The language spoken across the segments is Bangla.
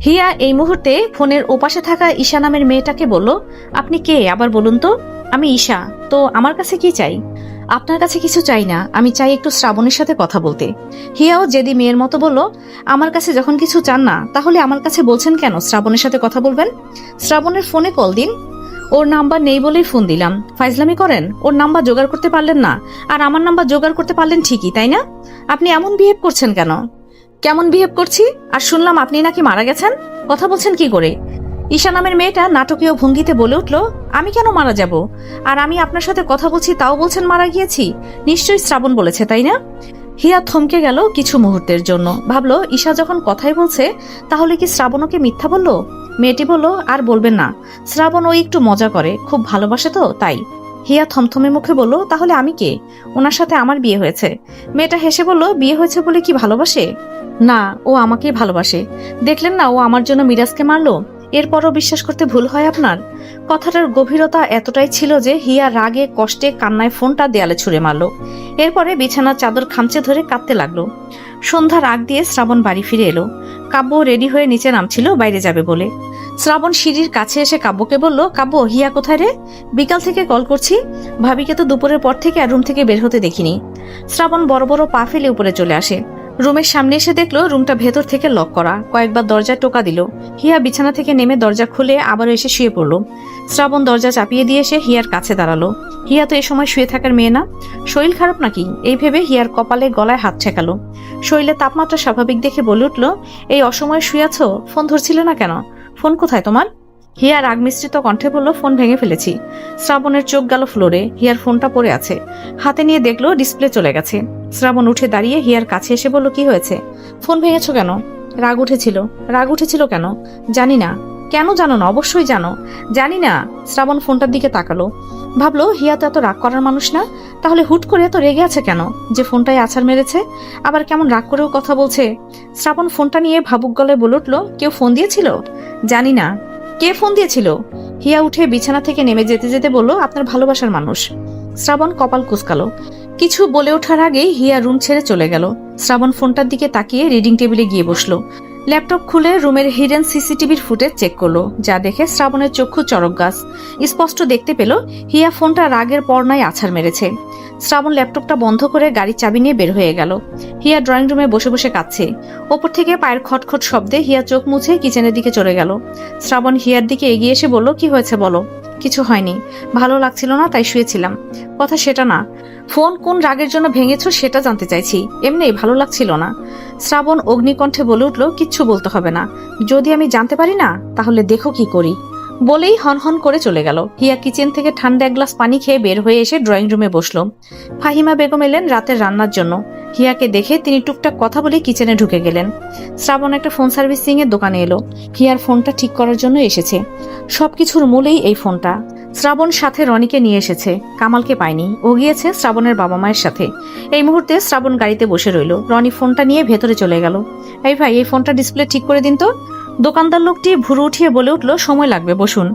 হিয়া এই মুহূর্তে ফোনের ওপাশে থাকা ঈশা নামের মেয়েটাকে বলল, আপনি কে আবার বলুন তো? আমি ঈশা। তো আমার কাছে কি চাই? আপনার কাছে কিছু চাই না, আমি চাই একটু শ্রাবণের সাথে কথা বলতে। হিয়াও জেদি মেয়ের মতো বলল, আমার কাছে যখন কিছু চান না তাহলে আমার কাছে বলছেন কেন শ্রাবণের সাথে কথা বলবেন? শ্রাবণের ফোনে কল দিন। ওর নাম্বার নেই বলেই ফোন দিলাম। ফাইজলামি করেন? ওর নাম্বার জোগাড় করতে পারলেন না, আর আমার নাম্বার জোগাড় করতে পারলেন ঠিকই, তাই না? আপনি এমন বিহেভ করছেন কেন? কেমন বিহেভ করছি? আর শুনলাম আপনি নাকি মারা গেছেন। কথা বলছেন কি করে? ঈশা নামের মেয়েটা নাটকীয় ভঙ্গিতে বলে উঠল, আমি কেন মারা যাব? আর আমি আপনার সাথে কথা বলছি তাও বলছেন মারা গিয়েছি? নিশ্চয়ই শ্রাবণ বলেছে, তাই না? হিয়া থমকে গেল কিছু মুহূর্তের জন্য। ভাবলো ঈশা যখন কথাই বলছে তাহলে কি শ্রাবণকে মিথ্যা বলল? মেয়েটি বলল, আর বলবেন না, শ্রাবণ ওই একটু মজা করে, খুব ভালোবাসে তো তাই। হিয়া থমথমে মুখে বলল, তাহলে আমি কে? ওনার সাথে আমার বিয়ে হয়েছে। মেয়েটা হেসে বলল, বিয়ে হয়েছে বলে কি ভালোবাসে? না, ও আমাকেই ভালোবাসে। দেখলেন না ও আমার জন্য মিরাজকে মারলো। এরপরও বিশ্বাস করতে ভুল হয় আপনার? কথাটার গভীরতা এতটাই ছিল যে হিয়া রাগে কষ্টে কান্নায় ফোনটা দেয়ালে ছুঁড়ে মারল। এরপরে বিছানার চাদর খামচে ধরে কাঁদতে লাগলো। সন্ধ্যার আগ দিয়ে শ্রাবণ বাড়ি ফিরে এলো। কাব্য রেডি হয়ে নিচে নামছিল বাইরে যাবে বলে। শ্রাবণ সিঁড়ির কাছে এসে কাব্যকে বলল, কাব্য, হিয়া কোথায় রে? বিকাল থেকে কল করছি, ভাবিকে তো দুপুরের পর থেকে আর রুম থেকে বের হতে দেখিনি। শ্রাবণ বড় বড় পা ফেলে উপরে চলে আসে। রুমের সামনে এসে দেখলো রুমটা ভেতর থেকে লক করা। কয়েকবার দরজায় টোকা দিল। হিয়া বিছানা থেকে নেমে দরজা খুলে আবারও এসে শুয়ে পড়ল। শ্রাবণ দরজা চাপিয়ে দিয়ে এসে হিয়ার কাছে দাঁড়ালো। হিয়া তো এ সময় শুয়ে থাকার মেয়ে না। শরীর খারাপ নাকি এই ভেবে হিয়ার কপালে গলায় হাত ঠেকালো। শরীরে তাপমাত্রা স্বাভাবিক দেখে বলে উঠল, এই অসময়ে শুয়ে আছো? ফোন ধরছিল না কেন? ফোন কোথায় তোমার? হিয়া রাগ মিশ্রিত কণ্ঠে বলল, ফোন ভেঙে ফেলেছি। শ্রাবণের চোখ গেল ফ্লোরে। হিয়ার ফোনটা পড়ে আছে। হাতে নিয়ে দেখলো ডিসপ্লে চলে গেছে। শ্রাবণ উঠে দাঁড়িয়ে হিয়ার কাছে এসে বলল, কি হয়েছে? ফোন ভেঙেছো কেন? রাগ উঠেছিল। রাগ উঠেছিল কেন? জানি না। কেন জানো না? অবশ্যই জানো। জানি না। শ্রাবণ ফোনটার দিকে তাকালো। ভাবলো হিয়া তো এত রাগ করার মানুষ না, তাহলে হুট করে এত রেগে আছে কেন যে ফোনটায় আছাড় মেরেছে? আবার কেমন রাগ করেও কথা বলছে। শ্রাবণ ফোনটা নিয়ে ভাবুক গলায় বলে উঠল, কেউ ফোন দিয়েছিল? জানি না। কে ফোন দিয়েছিল? হিয়া উঠে বিছানা থেকে নেমে যেতে যেতে বলল, আপনার ভালোবাসার মানুষ। শ্রাবণ কপাল কুঁচকালো। কিছু বলে ওঠার আগেই হিয়া রুম ছেড়ে চলে গেল। শ্রাবণ ফোনটার দিকে তাকিয়ে রিডিং টেবিলে গিয়ে বসলো। ল্যাপটপ খুলে রুমের হিডেন সিসিটিভির ফুটেজ চেক করলো। যা দেখে শ্রাবণের চক্ষু চড়ক গাছ। স্পষ্ট দেখতে পেল হিয়া ফোনটা রাগের পর্নায় আছাড় মেরেছে। শ্রাবণ ল্যাপটপটা বন্ধ করে গাড়ির চাবি নিয়ে বের হয়ে গেল। হিয়া ড্রয়িং রুমে বসে বসে কাঁদছে। ওপর থেকে পায়ের খটখট শব্দে হিয়া চোখ মুছে কিচেনের দিকে চলে গেল। শ্রাবণ হিয়ার দিকে এগিয়ে এসে বলল, কি হয়েছে বলো? কিছু হয়নি, ভালো লাগছিল না তাই শুয়েছিলাম। কথা সেটা না, ফোন কোন রাগের জন্য ভেঙেছো সেটা জানতে চাইছি। এমনি ভালো লাগছিল না। শ্রাবণ অগ্নিকণ্ঠে বলে উঠল, কিচ্ছু বলতে হবে না। যদি আমি জানতে পারি না তাহলে দেখো কি করি। বলেই হনহন করে চলে গেল। হিয়া কিচেন থেকে ঠান্ডা এক গ্লাস পানি খেয়ে বের হয়ে এসে ড্রয়িং রুমে বসলো। ফাহিমা বেগম এলেন রাতের রান্নার জন্য। হিয়াকে দেখে তিনি টুকটাক কথা বলে কিচেনে ঢুকে গেলেন। শ্রাবণ একটা ফোন সার্ভিসিং এর দোকানে এলো। হিয়ার ফোনটা ঠিক করার জন্য এসেছে। সবকিছুর মূলেই এই ফোনটা। শ্রাবণ সাথে রনিকে নিয়ে এসেছে। কামালকে পায়নি, ও গিয়েছে শ্রাবণের বাবা মায়ের সাথে। এই মুহূর্তে শ্রাবণ গাড়িতে বসে রইল। রনি ফোনটা নিয়ে ভেতরে চলে গেল। এই ভাই, এই ফোনটা ডিসপ্লে ঠিক করে দিন তো। দোকানদার লোকটি ভুরু উঠিয়ে বলে উঠল, সময় লাগবে, বসুন।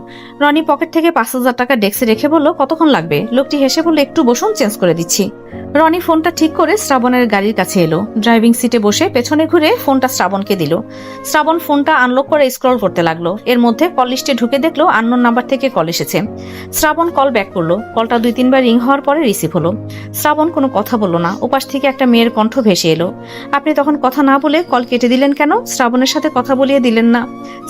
রনি পকেট থেকে 5,000 টাকা ডেস্কে রেখে বলল, কতক্ষণ লাগবে? লোকটি হেসে বলল, একটু বসুন, চেঞ্জ করে দিচ্ছি। রনি ফোনটা ঠিক করে শ্রাবণের গাড়ির কাছে এলো। ড্রাইভিং সিটে বসে পেছনে ঘুরে ফোনটা শ্রাবণকে দিল। শ্রাবণ ফোনটা আনলক করে স্ক্রল করতে লাগলো। এর মধ্যে কল লিস্টে ঢুকে দেখলো আননোন নাম্বার থেকে কল এসেছে। শ্রাবণ কল ব্যাক করলো। কলটা 2-3 বার রিং হওয়ার পরে রিসিভ হলো। শ্রাবণ কোনো কথা বলল না। ওপাশ থেকে একটা মেয়ের কণ্ঠ ভেসে এলো, আপনি তখন কথা না বলে কল কেটে দিলেন কেন? শ্রাবণের সাথে কথা বলিয়ে দিলেন না?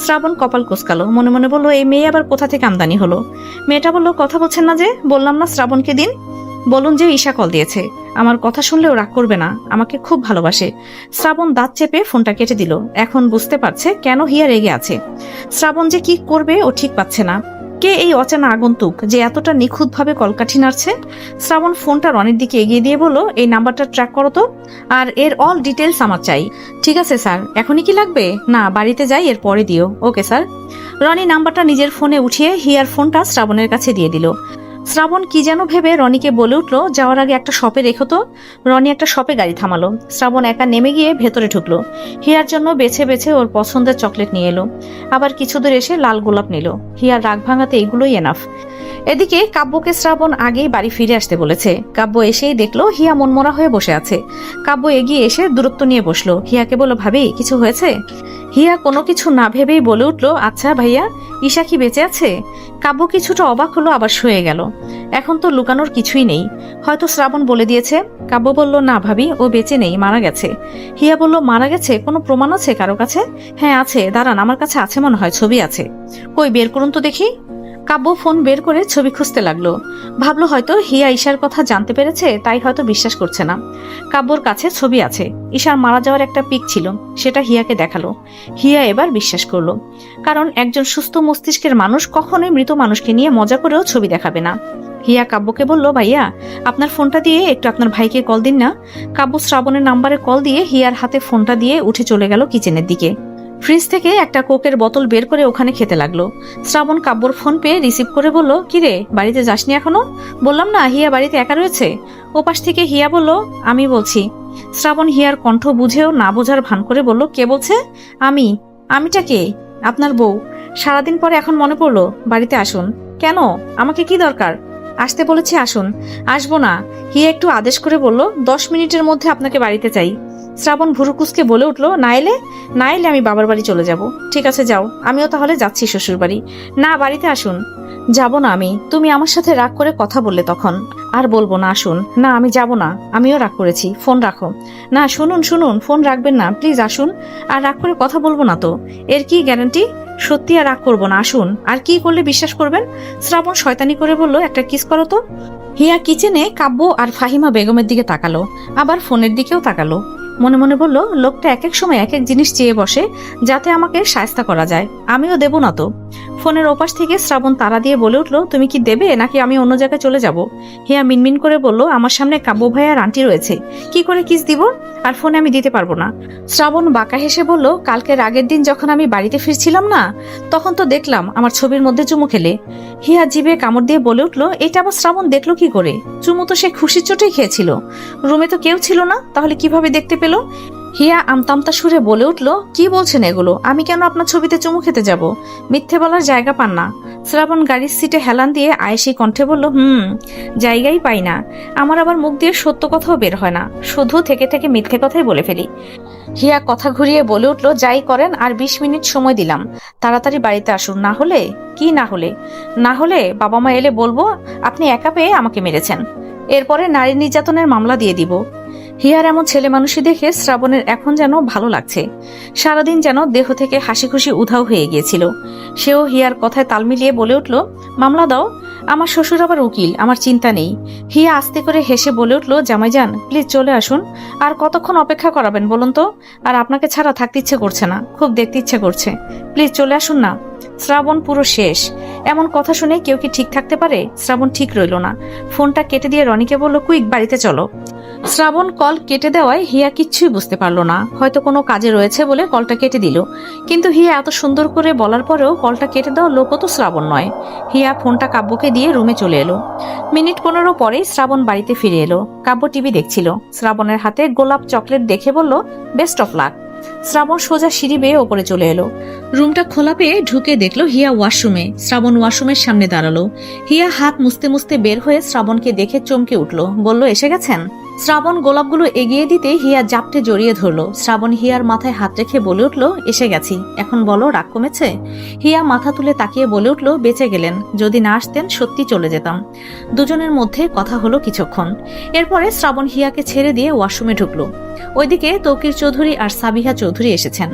শ্রাবণ কপাল কুঁচকালো। মনে মনে বলল, এই মেয়ে আবার কোথা থেকে আমদানি হলো? মেয়েটা বলল, কথা বলছেন না যে? বললাম না শ্রাবণকে দিন। বলুন যে ঈশা কল দিয়েছে। আমার কথা শুনলেও রাগ করবে না, আমাকে খুব ভালোবাসে। শ্রাবণ দাঁত চেপে ফোনটা কেটে দিল। এখন বুঝতে পারছে কেন হিয়া রেগে আছে। শ্রাবণ যে কি করবে ও ঠিক পাচ্ছে না। কে এই অচেনা আগন্তুক যে এতটা নিখুঁতভাবে কলকাঠি নাড়ছে? শ্রাবণ ফোনটা রনির দিকে এগিয়ে দিয়ে বলল, এই নাম্বারটা ট্র্যাক করো তো, আর এর অল ডিটেলস আমার চাই। ঠিক আছে স্যার, এখনই কি লাগবে? না, বাড়িতে যাই, এর পরে দিও। Okay sir. রনি নাম্বারটা নিজের ফোনে উঠিয়ে হিয়ার ফোনটা শ্রাবণের কাছে দিয়ে দিল। শ্রাবণ কি যেন ভেবে রনিকে বলে উঠলো, যাওয়ার আগে একটা শপে রেখো তো। রনি একটা শপে গাড়ি থামালো। শ্রাবণ একা নেমে গিয়ে ভেতরে ঢুকলো। হিয়ার জন্য বেছে বেছে ওর পছন্দের চকলেট নিয়ে এলো। আবার কিছু দূর এসে লাল গোলাপ নিল। হিয়ার রাগ ভাঙাতে এগুলোই এনাফ। এদিকে কাব্যকে শ্রাবণ আগেই বাড়ি ফিরে আসতে বলেছে। কাব্য এসেই দেখলো হিয়া মনমরা হয়ে বসে আছে। কাব্য এগিয়ে এসে দূরত্ব নিয়ে বসলো। হিয়াকে বলল, ভাবি কিছু হয়েছে? হিয়া কোনো কিছু না ভেবেই বলে উঠলো, আচ্ছা ভাইয়া, ঈশা কি বেঁচে আছে? কাব্য কিছুটা অবাক হলো, আবার সয়ে গেল। এখন তো লুকানোর কিছুই নেই, হয়তো শ্রাবণ বলে দিয়েছে। কাব্য বলল, না ভাবি, ও বেঁচে নেই, মারা গেছে। হিয়া বলল, মারা গেছে? কোনো প্রমাণ আছে কারো কাছে? হ্যাঁ আছে, দাঁড়ান, আমার কাছে আছে মনে হয়, ছবি আছে। কই বের করুন তো দেখি। কাব্য ফোন বের করে ছবি খুঁজতে লাগলো। ভাবলো হয়তো হিয়া ঈশার কথা জানতে পেরেছে, তাই হয়তো বিশ্বাস করছে না। কাব্যর কাছে ছবি আছে, ঈশার মারা যাওয়ার একটা পিক ছিল, সেটা হিয়াকে দেখালো। হিয়া এবার বিশ্বাস করলো, কারণ একজন সুস্থ মস্তিষ্কের মানুষ কখনোই মৃত মানুষকে নিয়ে মজা করেও ছবি দেখাবে না। হিয়া কাব্যকে বলল, ভাইয়া আপনার ফোনটা দিয়ে একটু আপনার ভাইকে কল দিন না। কাব্য শ্রাবণের নাম্বারে কল দিয়ে হিয়ার হাতে ফোনটা দিয়ে উঠে চলে গেল কিচেনের দিকে। ফ্রিজ থেকে একটা কোকের বোতল বের করে ওখানে খেতে লাগলো। শ্রাবণ কাব্যর ফোন পেয়ে রিসিভ করে বলল, কিরে বাড়িতে যাসনি এখনো? বললাম না, হিয়া বাড়িতে একা রয়েছে। ওপাশ থেকে হিয়া বলল, আমি বলছি। শ্রাবণ হিয়ার কণ্ঠ বুঝেও না বোঝার ভান করে বলল, কে বলছে? আমি। আমিটা কে? আপনার বউ। সারাদিন পরে এখন মনে পড়লো, বাড়িতে আসুন। কেন? আমাকে কি দরকার? আসতে বলেছি, আসুন। আসবো না। হিয়া একটু আদেশ করে বলল, 10 মিনিটের মধ্যে আপনাকে বাড়িতে চাই। শ্রাবণ ভুরুকুসকে বলে উঠলো, না এলে আমি বাবার বাড়ি চলে যাব। ঠিক আছে যাও, আমিও তাহলে যাচ্ছি শ্বশুর বাড়ি। না, বাড়িতে আসুন। যাব না আমি, তুমি আমার সাথে রাগ করে কথা বললে তখন। আর বলবো না, আসুন। না আমি যাব না, আমিও রাগ করেছি, ফোন রাখো। না শুনুন শুনুন, ফোন রাখবেন না প্লিজ, আসুন। আর রাগ করে কথা বলবো না তো, এর কি গ্যারান্টি? সত্যি আর রাগ করবো না, আসুন। আর কি করলে বিশ্বাস করবেন? শ্রাবণ শয়তানি করে বলল, একটা কিস করো তো। হিয়া কিচেনে কাব্য আর ফাহিমা বেগমের দিকে তাকালো, আবার ফোনের দিকেও তাকালো। মনে মনে বলল, লোকটা এক এক সময় এক এক জিনিস চেয়ে বসে, যাতে আমাকে শায়েস্তা করা যায়। আমিও দেব না তো। ফোনের ওপাশ থেকে শ্রাবণ তাড়া দিয়ে বলে উঠলো, তুমি কি দেবে নাকি আমি অন্য জায়গায় চলে যাব? হিয়া মিনমিন করে বলল, আমার সামনে কাব্য ভাই আর আন্টি রয়েছে, কি করে কিস দিব? আর ফোনে আমি দিতে পারবো না। শ্রাবণ বাঁকা হেসে বলল, কালকের আগের দিন যখন আমি বাড়িতে ফিরছিলাম না, তখন তো দেখলাম আমার ছবির মধ্যে চুমু খেলে। হিয়া জিভে কামড় দিয়ে বলে উঠলো, এটা আবার শ্রাবণ দেখলো কি করে? চুমু তো সে খুশির চোটেই খেয়েছিল, রুমে তো কেউ ছিল না, তাহলে কিভাবে দেখতে পেল? হিয়া আমতামতা সুরে বলে উঠল, কি বলছেন এগুলো? আমি কেন আপনার ছবিতে চুমু খেতে যাব? মিথ্যে বলার জায়গা পান না। শ্রাবণ গাড়ির সিটে হেলান দিয়ে আয়েশি কণ্ঠে বলল, জায়গাই পাই না। আমার আবার মুখ দিয়ে সত্য কথাও বের হয় না, শুধু থেকে থেকে মিথ্যে কথাই বলে ফেলি। হিয়া কথা ঘুরিয়ে বলে উঠল, যাই করেন আর 20 মিনিট সময় দিলাম, তাড়াতাড়ি বাড়িতে আসুন। না হলে? কি না হলে? না হলে বাবা মা এলে বলবো আপনি একা পেয়ে আমাকে মেরেছেন, এরপরে নারী নির্যাতনের মামলা দিয়ে দিব। হিয়ার এমন ছেলে মানুষই দেখে শ্রাবণের এখন যেন ভালো লাগছে। সারাদিন যেন দেহ থেকে হাসি খুশি উধাও হয়ে গিয়েছিল। সেও হিয়ার কথায় তাল মিলিয়ে বলে উঠল, মামলা দাও, আমার শ্বশুর আবার উকিল, আমার চিন্তা নেই। হিয়া আস্তে করে হেসে বলে উঠল, জামাইজান প্লিজ চলে আসুন। আর কতক্ষণ অপেক্ষা করাবেন বলুন তো? আর আপনাকে ছাড়া থাকতে ইচ্ছে করছে না, খুব দেখতে ইচ্ছে করছে, প্লিজ চলে আসুন না। শ্রাবণ পুরো শেষ। এমন কথা শুনে কেউ কি ঠিক থাকতে পারে? শ্রাবণ ঠিক রইল না, ফোনটা কেটে দিয়ে রনিকে বলল, কুইক বাড়িতে চলো। শ্রাবণ কল কেটে দেওয়ায় হিয়া কিচ্ছুই বুঝতে পারলো না, হয়তো কোনো কাজে রয়েছে বলে কলটা কেটে দিল। কিন্তু হিয়া এত সুন্দর করে বলার পরেও কলটা কেটে দেওয়ার লোকও তো শ্রাবণ নয়। হিয়া ফোনটা কাব্যকে দিয়ে রুমে চলে এলো। মিনিট 15 পরেই শ্রাবণ বাড়িতে ফিরে এলো। কাব্য টিভি দেখছিল। শ্রাবণের হাতে গোলাপ চকলেট দেখে বলল, বেস্ট অফ লাক। শ্রাবণ সোজা সিঁড়ি বেয়ে ওপরে চলে এলো। রুমটা খোলা পেয়ে ঢুকে দেখলো হিয়া ওয়াশরুমে। শ্রাবণ ওয়াশরুমের সামনে দাঁড়ালো। হিয়া হাত মুছতে মুছতে বের হয়ে শ্রাবণকে দেখে চমকে উঠলো, বলল, এসে গেছেন? শ্রাবণ গোলাপগুলো এগিয়ে দিতে হিয়া জাপটে জড়িয়ে ধরলো। শ্রাবণ হিয়ার মাথায় হাত রেখে বলে উঠলো, এসে গেছি, এখন বলো রাগ কমেছে? হিয়া মাথা তুলে তাকিয়ে বলে উঠলো, বেঁচে গেলেন, যদি না আসতেন সত্যি চলে যেতাম। দুজনের মধ্যে কথা হলো কিছুক্ষণ। এরপরে শ্রাবণ হিয়াকে ছেড়ে দিয়ে ওয়াশরুমে ঢুকলো। ওইদিকে তৌকির চৌধুরী আর সাবিহা চৌধুরী এসেছেন।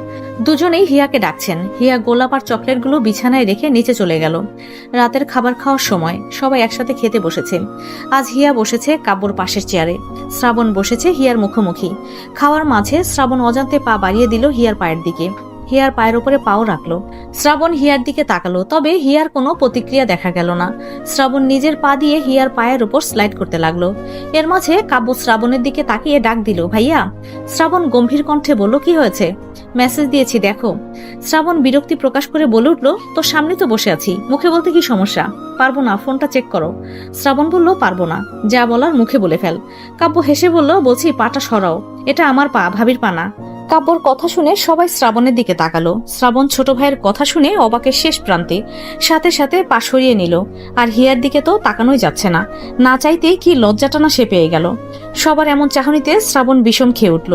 দুজনেই হিয়াকে ডাকছেন। হিয়া গোলাপ আর চকলেটগুলো বিছানায় রেখে নিচে চলে গেল। রাতের খাবার খাওয়ার সময় সবাই একসাথে খেতে বসেছে। আজ হিয়া বসেছে কাব্যর পাশের চেয়ারে, শ্রাবণ বসেছে হিয়ার মুখোমুখি। খাওয়ার মাঝে শ্রাবণ অজান্তে পা বাড়িয়ে দিল হিয়ার পায়ের দিকে। হিয়ার পায়ের উপরে পাও রাখলো। শ্রাবণ হিয়ার দিকে তাকালো, তবে হিয়ার কোনো প্রতিক্রিয়া দেখা গেল না। শ্রাবণ নিজের পা দিয়ে হিয়ার পায়ের উপর স্লাইড করতে লাগলো। এর মাঝে কাব্য শ্রাবণের দিকে তাকিয়ে ডাক দিল, ভাইয়া। শ্রাবণ গম্ভীর কণ্ঠে বলল, কি হয়েছে? মেসেজ দিয়েছি দেখো। শ্রাবণ বিরক্তি প্রকাশ করে বলে উঠলো, তোর সামনে তো বসে আছি, মুখে বলতে কি সমস্যা? পারবো না, ফোনটা চেক করো। শ্রাবণ বলল, পারবো না, যা বলার মুখে বলে ফেল। কাব্য হেসে বলল, বলছি পাটা সরাও, এটা আমার পা, ভাবির পা না। কাব্যর কথা শুনে সবাই শ্রাবণের দিকে তাকালো। শ্রাবণ ছোট ভাইয়ের কথা শুনে অবাকের শেষ প্রান্তে, সাথে সাথে পা সরিয়ে নিল। আর হিয়ার দিকে তো তাকানোই যাচ্ছে না, না চাইতেই কি লজ্জাটা না সে পেয়ে গেল। সবার এমন চাহনিতে শ্রাবণ বিষম খেয়ে উঠল।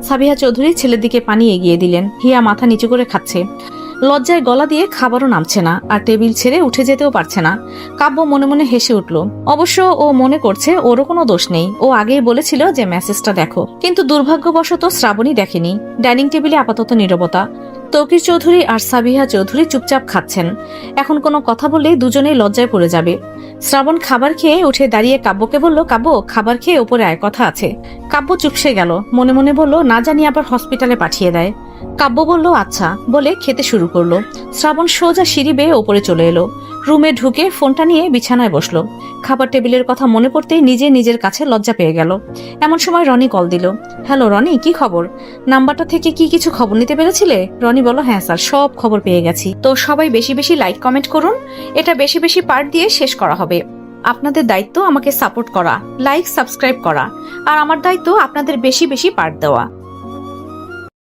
সাবিহা চৌধুরী ছেলের দিকে পানি এগিয়ে দিলেন। হিয়া মাথা নিচু করে খাচ্ছে, লজ্জায় গলা দিয়ে খাবারও নামছে না, আর টেবিল ছেড়ে উঠে যেতেও পারছে না। কাব্য মনে মনে হেসে উঠল। অবশ্য ও মনে করছে ওরও কোনো দোষ নেই, ও আগেই বলেছিল যে মেসেজটা দেখো, কিন্তু দুর্ভাগ্যবশত শ্রাবণী দেখেনি। ডাইনিং টেবিলে আপাতত নীরবতা। তৌকির চৌধুরী আর সাবিহা চৌধুরী চুপচাপ খাচ্ছেন। এখন কোনো কথা বললে দুজনেই লজ্জায় পড়ে যাবে। শ্রাবণ খাবার খেয়ে উঠে দাঁড়িয়ে কাব্যকে বলল, কাব্য খাবার খেয়ে ওপরে আয়, কথা আছে। কাব্য চুপসে গেল, মনে মনে বলল না জানি আবার হসপিটালে পাঠিয়ে দেয়। কাব্য বলল আচ্ছা বলে খেতে শুরু করলো। শ্রাবণ সোজা সিঁড়ি বেয়ে ওপরে চলে এলো। রুমে ঢুকে ফোনটা নিয়ে বিছানায় বসলো। খাবার টেবিলের কথা মনে পড়তেই নিজের কাছে লজ্জা পেয়ে গেল। এমন সময় রনি কল দিল। হ্যালো রনি, কি খবর? নাম্বারটা থেকে কি কিছু খবর নিতে পেরেছিলে? রনি বলল হ্যাঁ স্যার, সব খবর পেয়ে গেছি। তো সবাই বেশি বেশি লাইক কমেন্ট করুন, এটা বেশি বেশি পার্ট দিয়ে শেষ করা হবে। আপনাদের দায়িত্ব আমাকে সাপোর্ট করা, লাইক সাবস্ক্রাইব করা, আর আমার দায়িত্ব আপনাদের বেশি বেশি পার্ট দেওয়া।